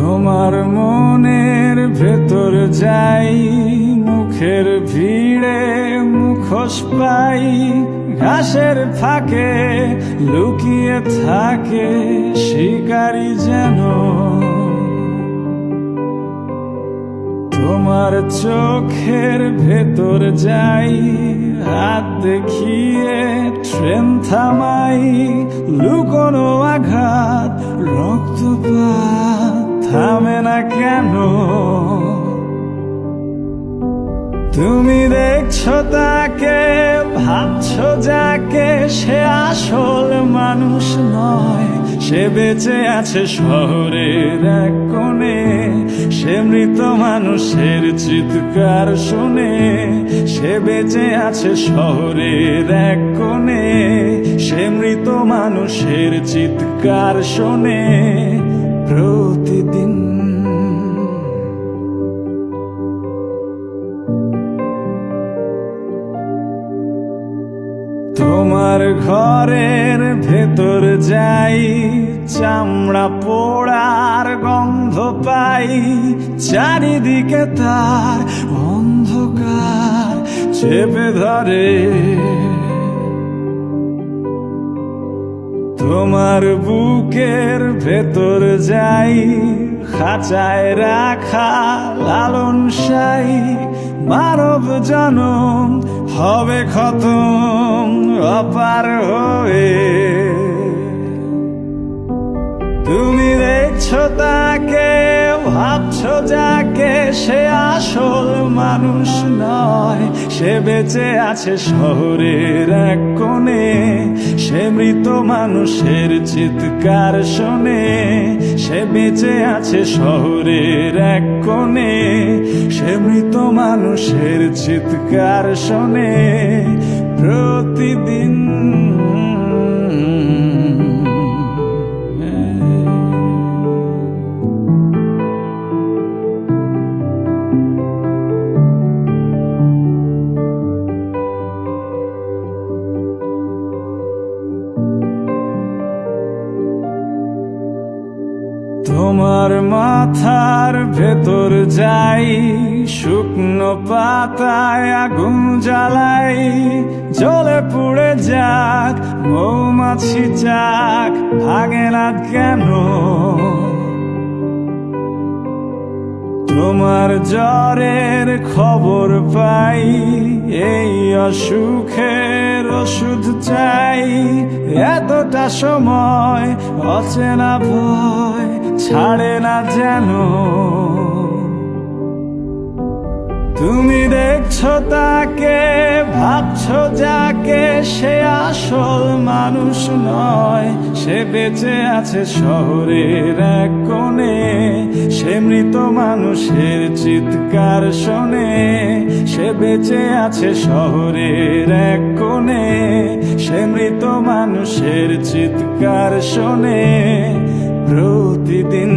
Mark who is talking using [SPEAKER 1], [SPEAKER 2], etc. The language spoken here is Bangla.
[SPEAKER 1] তোমার মনের ভেতর যাই, মুখের ভিড়ে মুখোশ পাই, ঘাসের ফাঁকে লুকিয়ে থাকে শিকারী যেন। তোমার চোখের ভেতর যাই, হাত দেখিয়ে ট্রেন থামাই, লুকোনো আঘাত রক্তপাত থামে না কেন? তুমি দেখছো তাকে, ভাবছো যাকে, সে আসল মানুষ নয়। সে বেঁচে আছে শহরের এক কোণে, সে মৃত মানুষের চিৎকার শুনে। সে বেঁচে আছে শহরের এক কোণে, সে মৃত মানুষের চিৎকার শুনে প্রতিদিন। তোমার ঘরের ভেতর যাই, চামড়া পোড়ার গন্ধ পাই, চারিদিকে তার অন্ধকার চেপে ধরে। তোমার বুকের ভেতর যাই, খাঁচায় রাখা লালন সাই, মানব জনম হবে খতম অপার হয়ে। তুমি দেখছো তাকে, ভাবছো যাকে, সে আসল মানুষ নয়। সে বেঁচে আছে শহরের এক কোণে, সে মৃত মানুষের চিৎকার শোনে। সে বেঁচে আছে শহরের এক কোণে, সে মৃত মানুষের চিৎকার শোনে প্রতিদিন। তোমার মাথার ভেতর যাই, শুকনো পাতায় আগুন জ্বালাই, জ্বলে পুড়ে যাক মৌমাছি যাক, ভাগে না কেন? তোমার জ্বরের খবর পাই, এই অসুখের ওষুধ চাই। এতটা সময় অচেনা ভয় ছাড়ে না যেন। তুমি দেখছো তাকে, ভাবছো যাকে, সে আসল মানুষ নয়। সে বেঁচে আছে শহরের এক কোণে, সে মৃত মানুষের চিৎকার শোনে। সে বেঁচে আছে শহরের এক কোণে, সে মৃত মানুষের চিৎকার শোনে প্রতিদিন।